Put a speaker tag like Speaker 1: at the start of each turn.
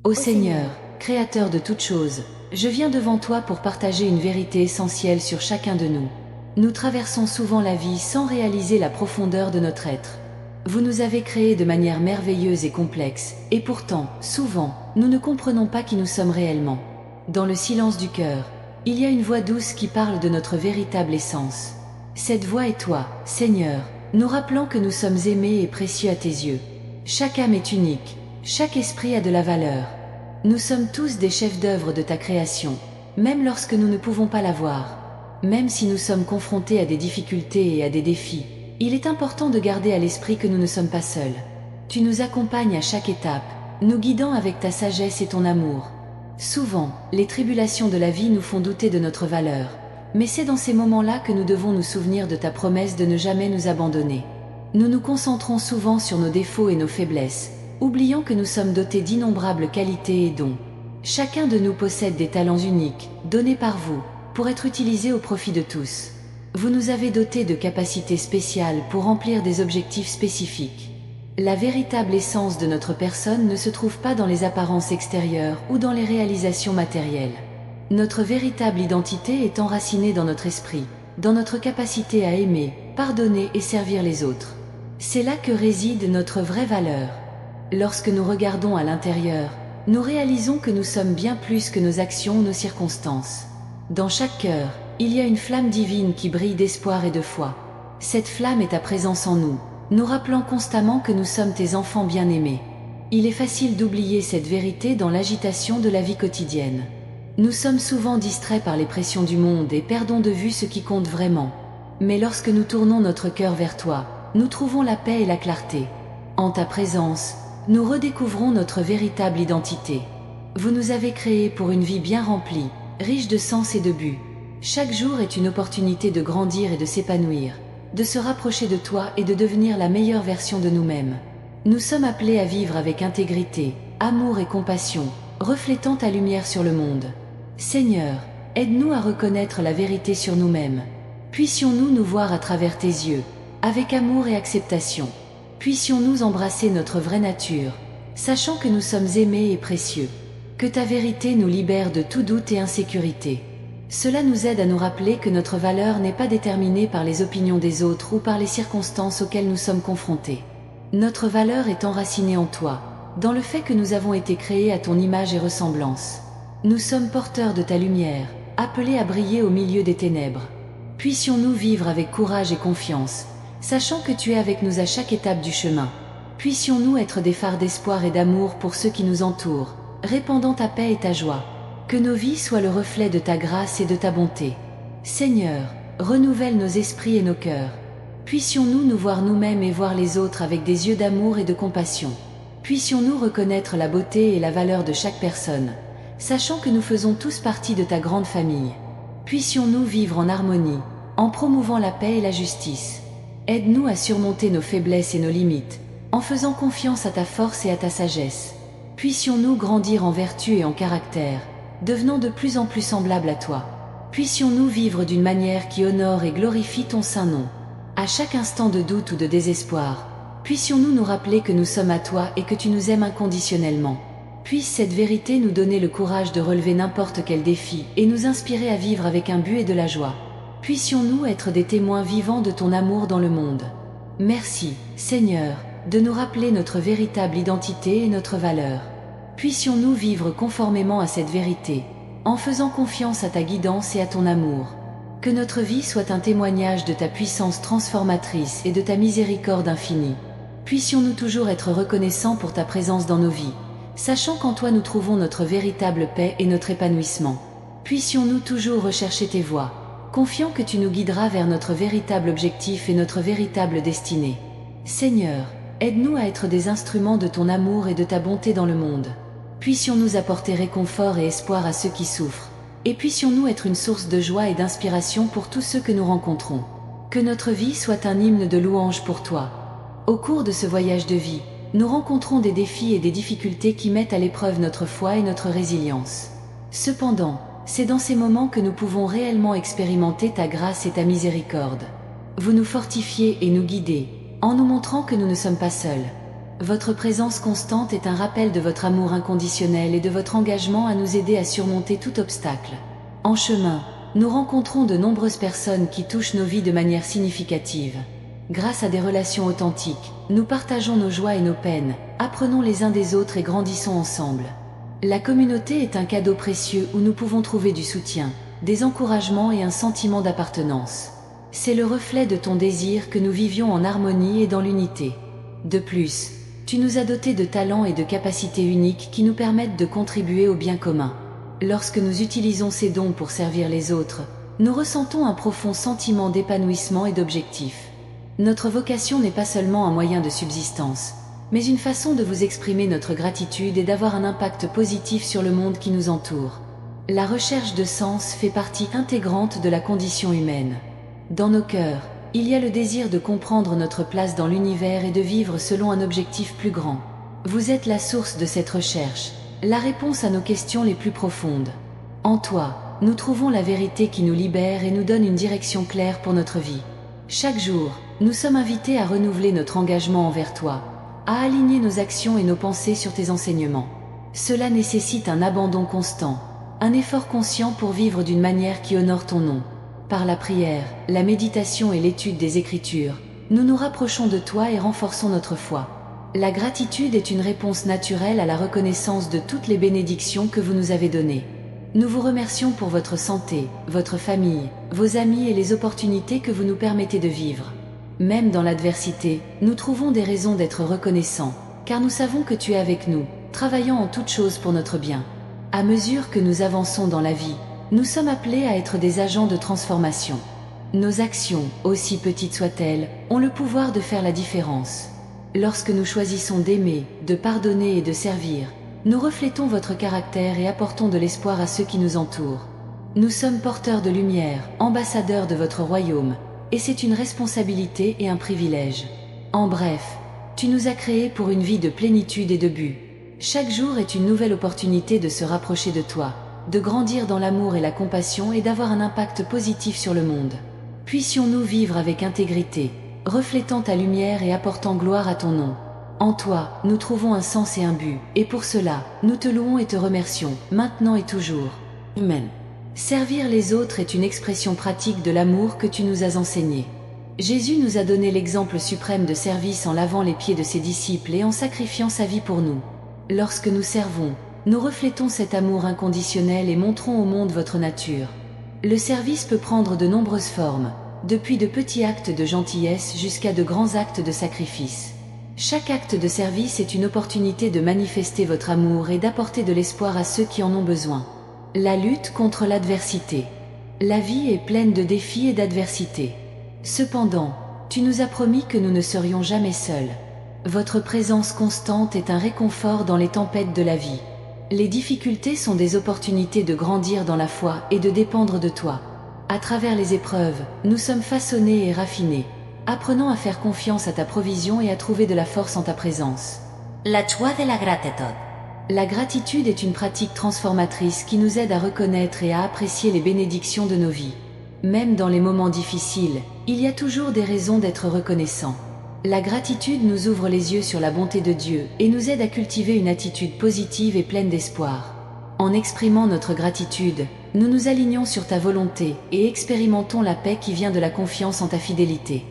Speaker 1: Ô Seigneur, Créateur de toutes choses, je viens devant toi pour partager une vérité essentielle sur chacun de nous. Nous traversons souvent la vie sans réaliser la profondeur de notre être. Vous nous avez créés de manière merveilleuse et complexe, et pourtant, souvent, nous ne comprenons pas qui nous sommes réellement. Dans le silence du cœur, il y a une voix douce qui parle de notre véritable essence. Cette voix est toi, Seigneur, nous rappelant que nous sommes aimés et précieux à tes yeux. Chaque âme est unique, chaque esprit a de la valeur. Nous sommes tous des chefs d'œuvre de ta création, même lorsque nous ne pouvons pas la voir. Même si nous sommes confrontés à des difficultés et à des défis, il est important de garder à l'esprit que nous ne sommes pas seuls. Tu nous accompagnes à chaque étape, nous guidant avec ta sagesse et ton amour. Souvent, les tribulations de la vie nous font douter de notre valeur, mais c'est dans ces moments-là que nous devons nous souvenir de ta promesse de ne jamais nous abandonner. Nous nous concentrons souvent sur nos défauts et nos faiblesses, oubliant que nous sommes dotés d'innombrables qualités et dons. Chacun de nous possède des talents uniques, donnés par vous, pour être utilisés au profit de tous. Vous nous avez dotés de capacités spéciales pour remplir des objectifs spécifiques. La véritable essence de notre personne ne se trouve pas dans les apparences extérieures ou dans les réalisations matérielles. Notre véritable identité est enracinée dans notre esprit, dans notre capacité à aimer, pardonner et servir les autres. C'est là que réside notre vraie valeur. Lorsque nous regardons à l'intérieur, nous réalisons que nous sommes bien plus que nos actions ou nos circonstances. Dans chaque cœur, il y a une flamme divine qui brille d'espoir et de foi. Cette flamme est ta présence en nous, nous rappelant constamment que nous sommes tes enfants bien-aimés. Il est facile d'oublier cette vérité dans l'agitation de la vie quotidienne. Nous sommes souvent distraits par les pressions du monde et perdons de vue ce qui compte vraiment. Mais lorsque nous tournons notre cœur vers toi, nous trouvons la paix et la clarté. En ta présence, nous redécouvrons notre véritable identité. Vous nous avez créés pour une vie bien remplie, riche de sens et de but. Chaque jour est une opportunité de grandir et de s'épanouir, de se rapprocher de toi et de devenir la meilleure version de nous-mêmes. Nous sommes appelés à vivre avec intégrité, amour et compassion, reflétant ta lumière sur le monde. Seigneur, aide-nous à reconnaître la vérité sur nous-mêmes. Puissions-nous nous voir à travers tes yeux, avec amour et acceptation. Puissions-nous embrasser notre vraie nature, sachant que nous sommes aimés et précieux. Que ta vérité nous libère de tout doute et insécurité. Cela nous aide à nous rappeler que notre valeur n'est pas déterminée par les opinions des autres ou par les circonstances auxquelles nous sommes confrontés. Notre valeur est enracinée en toi, dans le fait que nous avons été créés à ton image et ressemblance. Nous sommes porteurs de ta lumière, appelés à briller au milieu des ténèbres. Puissions-nous vivre avec courage et confiance, sachant que tu es avec nous à chaque étape du chemin. Puissions-nous être des phares d'espoir et d'amour pour ceux qui nous entourent, répandant ta paix et ta joie. Que nos vies soient le reflet de ta grâce et de ta bonté. Seigneur, renouvelle nos esprits et nos cœurs. Puissions-nous nous voir nous-mêmes et voir les autres avec des yeux d'amour et de compassion. Puissions-nous reconnaître la beauté et la valeur de chaque personne, sachant que nous faisons tous partie de ta grande famille. Puissions-nous vivre en harmonie, en promouvant la paix et la justice. Aide-nous à surmonter nos faiblesses et nos limites, en faisant confiance à ta force et à ta sagesse. Puissions-nous grandir en vertu et en caractère, devenant de plus en plus semblables à toi. Puissions-nous vivre d'une manière qui honore et glorifie ton saint nom. À chaque instant de doute ou de désespoir, puissions-nous nous rappeler que nous sommes à toi et que tu nous aimes inconditionnellement. Puisse cette vérité nous donner le courage de relever n'importe quel défi et nous inspirer à vivre avec un but et de la joie. Puissions-nous être des témoins vivants de ton amour dans le monde. Merci, Seigneur, de nous rappeler notre véritable identité et notre valeur. Puissions-nous vivre conformément à cette vérité, en faisant confiance à ta guidance et à ton amour. Que notre vie soit un témoignage de ta puissance transformatrice et de ta miséricorde infinie. Puissions-nous toujours être reconnaissants pour ta présence dans nos vies, sachant qu'en toi nous trouvons notre véritable paix et notre épanouissement. Puissions-nous toujours rechercher tes voies, confiant que tu nous guideras vers notre véritable objectif et notre véritable destinée. Seigneur, aide-nous à être des instruments de ton amour et de ta bonté dans le monde. Puissions-nous apporter réconfort et espoir à ceux qui souffrent, et puissions-nous être une source de joie et d'inspiration pour tous ceux que nous rencontrons. Que notre vie soit un hymne de louange pour toi. Au cours de ce voyage de vie, nous rencontrons des défis et des difficultés qui mettent à l'épreuve notre foi et notre résilience. Cependant, c'est dans ces moments que nous pouvons réellement expérimenter ta grâce et ta miséricorde. Vous nous fortifiez et nous guidez, en nous montrant que nous ne sommes pas seuls. Votre présence constante est un rappel de votre amour inconditionnel et de votre engagement à nous aider à surmonter tout obstacle. En chemin, nous rencontrons de nombreuses personnes qui touchent nos vies de manière significative. Grâce à des relations authentiques, nous partageons nos joies et nos peines, apprenons les uns des autres et grandissons ensemble. La communauté est un cadeau précieux où nous pouvons trouver du soutien, des encouragements et un sentiment d'appartenance. C'est le reflet de ton désir que nous vivions en harmonie et dans l'unité. De plus, tu nous as dotés de talents et de capacités uniques qui nous permettent de contribuer au bien commun. Lorsque nous utilisons ces dons pour servir les autres, nous ressentons un profond sentiment d'épanouissement et d'objectif. Notre vocation n'est pas seulement un moyen de subsistance, mais une façon de vous exprimer notre gratitude et d'avoir un impact positif sur le monde qui nous entoure. La recherche de sens fait partie intégrante de la condition humaine. Dans nos cœurs, il y a le désir de comprendre notre place dans l'univers et de vivre selon un objectif plus grand. Vous êtes la source de cette recherche, la réponse à nos questions les plus profondes. En toi, nous trouvons la vérité qui nous libère et nous donne une direction claire pour notre vie. Chaque jour, nous sommes invités à renouveler notre engagement envers toi, à aligner nos actions et nos pensées sur tes enseignements. Cela nécessite un abandon constant, un effort conscient pour vivre d'une manière qui honore ton nom. Par la prière, la méditation et l'étude des Écritures, nous nous rapprochons de toi et renforçons notre foi. La gratitude est une réponse naturelle à la reconnaissance de toutes les bénédictions que vous nous avez données. Nous vous remercions pour votre santé, votre famille, vos amis et les opportunités que vous nous permettez de vivre. Même dans l'adversité, nous trouvons des raisons d'être reconnaissants, car nous savons que tu es avec nous, travaillant en toutes choses pour notre bien. À mesure que nous avançons dans la vie, nous sommes appelés à être des agents de transformation. Nos actions, aussi petites soient-elles, ont le pouvoir de faire la différence. Lorsque nous choisissons d'aimer, de pardonner et de servir, nous reflétons votre caractère et apportons de l'espoir à ceux qui nous entourent. Nous sommes porteurs de lumière, ambassadeurs de votre royaume, et c'est une responsabilité et un privilège. En bref, tu nous as créés pour une vie de plénitude et de but. Chaque jour est une nouvelle opportunité de se rapprocher de toi, de grandir dans l'amour et la compassion et d'avoir un impact positif sur le monde. Puissions-nous vivre avec intégrité, reflétant ta lumière et apportant gloire à ton nom. En toi, nous trouvons un sens et un but, et pour cela, nous te louons et te remercions, maintenant et toujours. Amen. Servir les autres est une expression pratique de l'amour que tu nous as enseigné. Jésus nous a donné l'exemple suprême de service en lavant les pieds de ses disciples et en sacrifiant sa vie pour nous. Lorsque nous servons, nous reflétons cet amour inconditionnel et montrons au monde votre nature. Le service peut prendre de nombreuses formes, depuis de petits actes de gentillesse jusqu'à de grands actes de sacrifice. Chaque acte de service est une opportunité de manifester votre amour et d'apporter de l'espoir à ceux qui en ont besoin. La lutte contre l'adversité. La vie est pleine de défis et d'adversités. Cependant, tu nous as promis que nous ne serions jamais seuls. Votre présence constante est un réconfort dans les tempêtes de la vie. Les difficultés sont des opportunités de grandir dans la foi et de dépendre de toi. À travers les épreuves, nous sommes façonnés et raffinés, apprenant à faire confiance à ta provision et à trouver de la force en ta présence.
Speaker 2: La joie de la gratitud.
Speaker 1: La gratitude est une pratique transformatrice qui nous aide à reconnaître et à apprécier les bénédictions de nos vies. Même dans les moments difficiles, il y a toujours des raisons d'être reconnaissant. La gratitude nous ouvre les yeux sur la bonté de Dieu et nous aide à cultiver une attitude positive et pleine d'espoir. En exprimant notre gratitude, nous nous alignons sur ta volonté et expérimentons la paix qui vient de la confiance en ta fidélité.